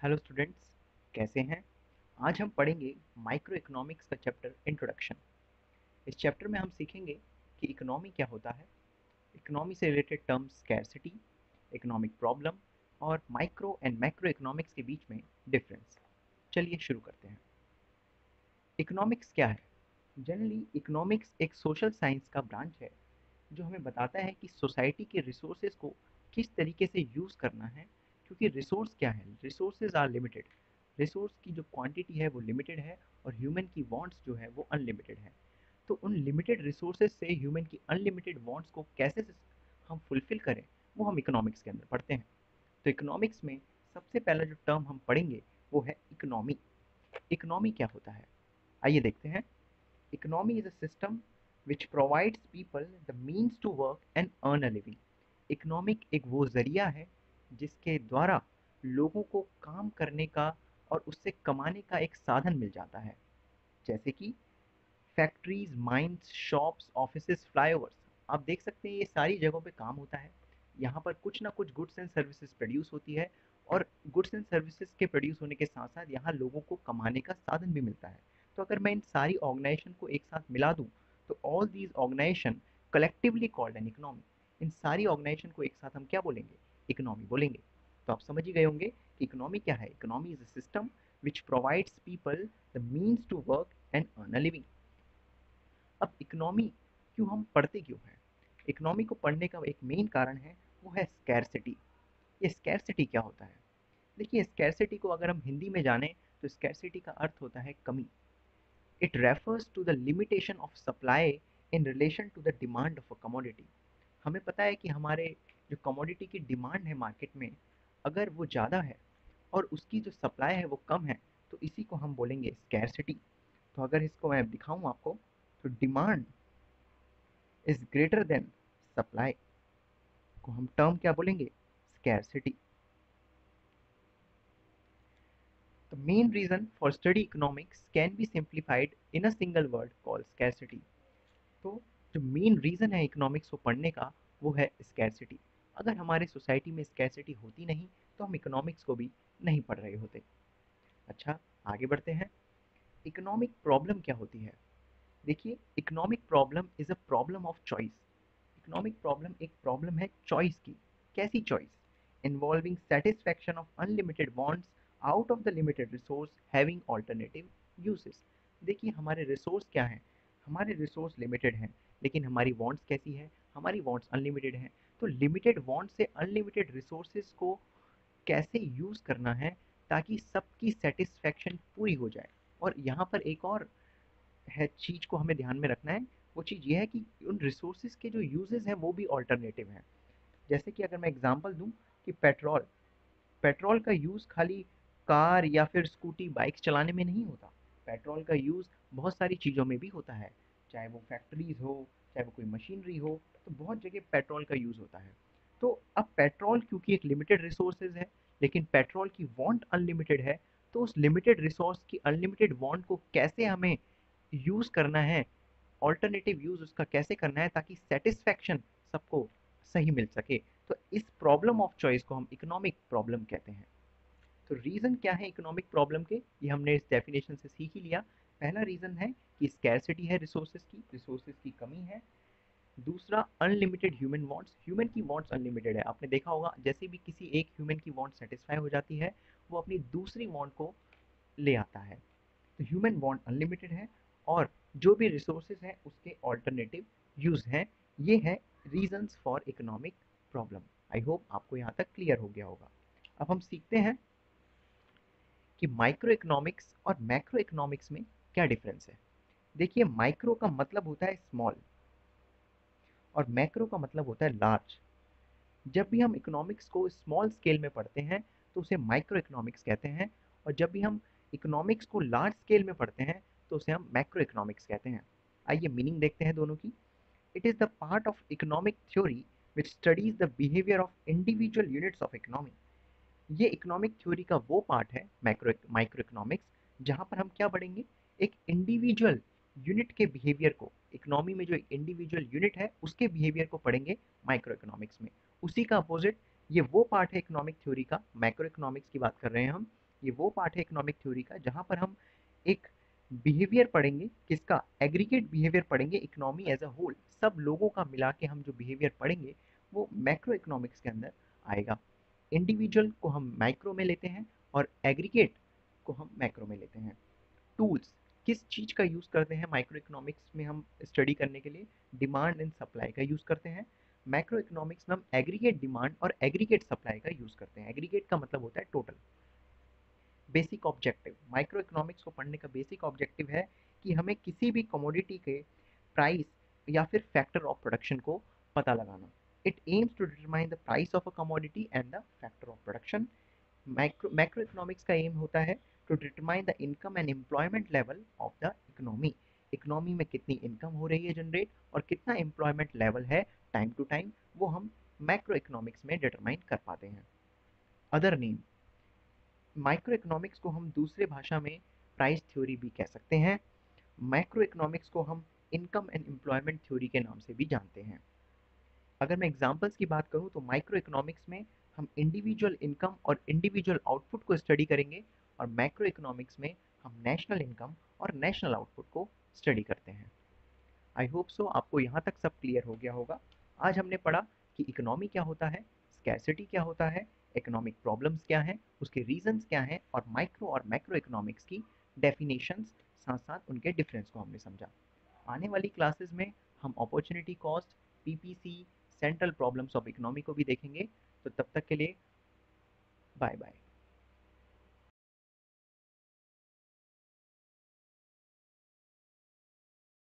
Hello students, कैसे हैं? आज हम पढ़ेंगे माइक्रो इकोनॉमिक्स का चैप्टर इंट्रोडक्शन। इस चैप्टर में हम सीखेंगे कि इकोनॉमी क्या होता है, इकोनॉमी से related terms scarcity, economic problem और माइक्रो एंड मैक्रो इकोनॉमिक्स के बीच में डिफरेंस। चलिए शुरू करते हैं। इकोनॉमिक्स क्या है? जनरली इकोनॉमिक्स एक सोशल साइंस का ब्रांच है जो हमें बताता है कि सोसाइटी के रिसोर्सेज को किस तरीके से यूज़ करना है। क्योंकि रिसोर्स क्या है, रिसोर्सेज आर लिमिटेड। रिसोर्स की जो क्वांटिटी है वो लिमिटेड है और ह्यूमन की वांट्स जो है वो अनलिमिटेड है। तो उन लिमिटेड रिसोर्सेज से ह्यूमन की अनलिमिटेड वांट्स को कैसे हम फुलफिल करें, वो हम इकोनॉमिक्स के अंदर पढ़ते हैं। तो इकोनॉमिक्स में सबसे पहला जो टर्म हम पढ़ेंगे वो है इकोनॉमी। इकोनॉमी क्या होता है, आइए देखते हैं। Economy is a system which provides people the means to work and earn a living. Economic एक वो जरिया है जिसके द्वारा लोगों को काम करने का और उससे कमाने का एक साधन मिल जाता है। जैसे कि factories, mines, shops, offices, flyovers, आप देख सकते हैं ये सारी जगहों पे काम होता है। यहाँ पर कुछ ना कुछ गुड्स एंड सर्विसेज प्रोड्यूस होती है और गुड्स एंड सर्विसेज के प्रोड्यूस होने के साथ साथ यहाँ लोगों को कमाने का साधन भी मिलता है। तो अगर मैं इन सारी ऑर्गेनाइजेशन को एक साथ मिला दूँ तो all these organisation collectively called an economy. इन सारी ऑर्गेनाइजेशन को एक साथ हम क्या बोलेंगे? इकोनॉमी बोलेंगे। तो आप समझ ही गए होंगे कि इकोनॉमी क्या है। Economy is a system which provides people the means to work and earn a living. अब इकोनॉमी क्यों हम पढ़ते क्यों हैं? इकोनॉमी को पढ़ने का एक मेन कारण है, वो है स्कैरसिटी। ये स्कैरसिटी क्या होता है? देखिए, स्कैरसिटी को अगर हम हिंदी में जानें तो स्कैरसिटी का अर्थ होता है कमी। It refers to the limitation of supply in relation to the demand of a commodity. हमें पता है कि हमारे जो कमोडिटी की डिमांड है मार्केट में, अगर वो ज़्यादा है और उसकी जो सप्लाई है वो कम है, तो इसी को हम बोलेंगे स्कैरसिटी। तो अगर इसको मैं दिखाऊं आपको, तो demand is greater than supply को हम टर्म क्या बोलेंगे? Scarcity. The main reason for study economics can be simplified in a single word called scarcity. तो जो मेन रीज़न है इकोनॉमिक्स को पढ़ने का वो है स्कैरसिटी। अगर हमारे सोसाइटी में स्कैरसिटी होती नहीं तो हम इकोनॉमिक्स को भी नहीं पढ़ रहे होते। अच्छा, आगे बढ़ते हैं। इकोनॉमिक प्रॉब्लम क्या होती है? देखिए, economic problem is a problem of choice. Economic problem एक प्रॉब्लम है चॉइस की। कैसी choice? Involving satisfaction of unlimited wants out of the limited resource having alternative uses. देखिए, हमारे रिसोर्स क्या हैं? हमारे रिसोर्स लिमिटेड हैं, लेकिन हमारी वांट्स कैसी है? हमारी वांट्स अनलिमिटेड हैं। तो limited want say unlimited resources को कैसे यूज़ करना है ताकि सबकी सेटिस्फैक्शन पूरी हो जाए। और यहाँ पर एक और है चीज़ को हमें ध्यान में रखना है। वो चीज़ ये है कि उन रिसोर्सेज के जो यूजेस हैं वो भी ऑल्टरनेटिव हैं। जैसे कि अगर मैं एग्जांपल दूं कि पेट्रोल पेट्रोल का यूज़ खाली कार या फिर स्कूटी, बाइक्स चलाने में नहीं होता। पेट्रोल का यूज़ बहुत सारी चीज़ों में भी होता है, चाहे वो फैक्ट्रीज हो, चाहे वो कोई मशीनरी हो, तो बहुत जगह पेट्रोल का यूज़ होता है। तो अब पेट्रोल क्योंकि एक लिमिटेड रिसोर्सेज है, लेकिन पेट्रोल की वांट अनलिमिटेड है, तो उस लिमिटेड रिसोर्स की अनलिमिटेड वांट को कैसे हमें यूज़ करना है, ऑल्टरनेटिव यूज़ उसका कैसे करना है ताकि सेटिस्फैक्शन सबको सही मिल सके। तो इस प्रॉब्लम ऑफ चॉइस को हम इकोनॉमिक प्रॉब्लम कहते हैं। तो रीज़न क्या है इकोनॉमिक प्रॉब्लम के, ये हमने इस डेफिनेशन से सीख ही लिया। पहला रीज़न है कि स्कैरसिटी है, रिसोर्सेज की कमी है। दूसरा, अनलिमिटेड ह्यूमन वांट्स, ह्यूमन की वांट्स अनलिमिटेड है। आपने देखा होगा जैसे भी किसी एक ह्यूमन की वांट सेटिस्फाई हो जाती है, वो अपनी दूसरी वांट को ले आता है। तो ह्यूमन वांट अनलिमिटेड है और जो भी रिसोर्सेज हैं उसके ऑल्टरनेटिव यूज़ हैं। ये है reasons for economic problem. I hope आपको यहाँ तक क्लियर हो गया होगा। अब हम सीखते हैं कि माइक्रो इकोनॉमिक्स और मैक्रो इकोनॉमिक्स में क्या डिफरेंस है। देखिए, माइक्रो का मतलब होता है स्मॉल और मैक्रो का मतलब होता है लार्ज। जब भी हम इकोनॉमिक्स को स्मॉल स्केल में पढ़ते हैं तो उसे माइक्रो इकोनॉमिक्स कहते हैं, और जब भी हम इकोनॉमिक्स को लार्ज स्केल में पढ़ते हैं तो उसे हम मैक्रो इकोनॉमिक्स कहते हैं। आइए मीनिंग देखते हैं दोनों की। It is the part of economic theory which studies the behaviour of individual units of economy. ये इकोनॉमिक थ्योरी का वो पार्ट है माइक्रो इकोनॉमिक्स जहाँ पर हम क्या पढ़ेंगे? एक इंडिविजुअल यूनिट के बिहेवियर को, इकोनॉमी में जो इंडिविजुअल यूनिट है उसके बिहेवियर को पढ़ेंगे माइक्रो इकोनॉमिक्स में। उसी का अपोजिट ये वो पार्ट है इकोनॉमिक थ्योरी का, मैक्रो इकोनॉमिक्स की बात कर रहे हैं हम, ये वो पार्ट है इकोनॉमिक थ्योरी का जहाँ पर हम एक बिहेवियर पढ़ेंगे, किसका, एग्रीगेट बिहेवियर पढ़ेंगे, इकोनॉमी एज अ होल, सब लोगों का मिला के हम जो बिहेवियर पढ़ेंगे वो मैक्रो इकोनॉमिक्स के अंदर आएगा। इंडिविजुअल को हम माइक्रो में लेते हैं और एग्रीगेट को हम मैक्रो में लेते हैं। टूल्स, किस चीज़ का यूज़ करते हैं माइक्रो इकोनॉमिक्स में हम स्टडी करने के लिए, डिमांड एंड सप्लाई का यूज़ करते हैं। मैक्रो इकोनॉमिक्स में हम एग्रीगेट डिमांड और एग्रीगेट सप्लाई का यूज़ करते हैं। एग्रीगेट का मतलब होता है total. Basic objective, micro economics को पढ़ने का बेसिक ऑब्जेक्टिव है कि हमें किसी भी कमोडिटी के प्राइस या फिर फैक्टर ऑफ प्रोडक्शन को पता लगाना। It aims to determine the price of a commodity and the factor of production. Macro economics का एम होता है to determine the income and employment level of the economy. Economy में कितनी income हो रही है जनरेट और कितना एम्प्लॉयमेंट लेवल है टाइम टू टाइम, वो हम मैक्रो इकोनॉमिक्स में डिटरमाइन कर पाते हैं। अदर नेम, माइक्रो इकोनॉमिक्स को हम दूसरे भाषा में प्राइस थ्योरी भी कह सकते हैं। मैक्रो इकोनॉमिक्स को हम इनकम एंड एम्प्लॉयमेंट थ्योरी के नाम से भी जानते हैं। अगर मैं एग्जांपल्स की बात करूं तो माइक्रो इकोनॉमिक्स में हम इंडिविजुअल इनकम और इंडिविजुअल आउटपुट को स्टडी करेंगे और मैक्रो इकोनॉमिक्स में हम नेशनल इनकम और नेशनल आउटपुट को स्टडी करते हैं। आई होप सो आपको यहाँ तक सब क्लियर हो गया होगा। आज हमने पढ़ा कि इकोनॉमी क्या होता है, स्कैर्सिटी क्या होता है, इकोनॉमिक प्रॉब्लम्स क्या हैं, उसके रीजंस क्या हैं और माइक्रो और मैक्रो इकोनॉमिक्स की डेफिनेशंस, साथ साथ उनके डिफरेंस को हमने समझा। आने वाली क्लासेस में हम opportunity cost, PPC, central problems of economy को भी देखेंगे। तो तब तक के लिए बाय बाय।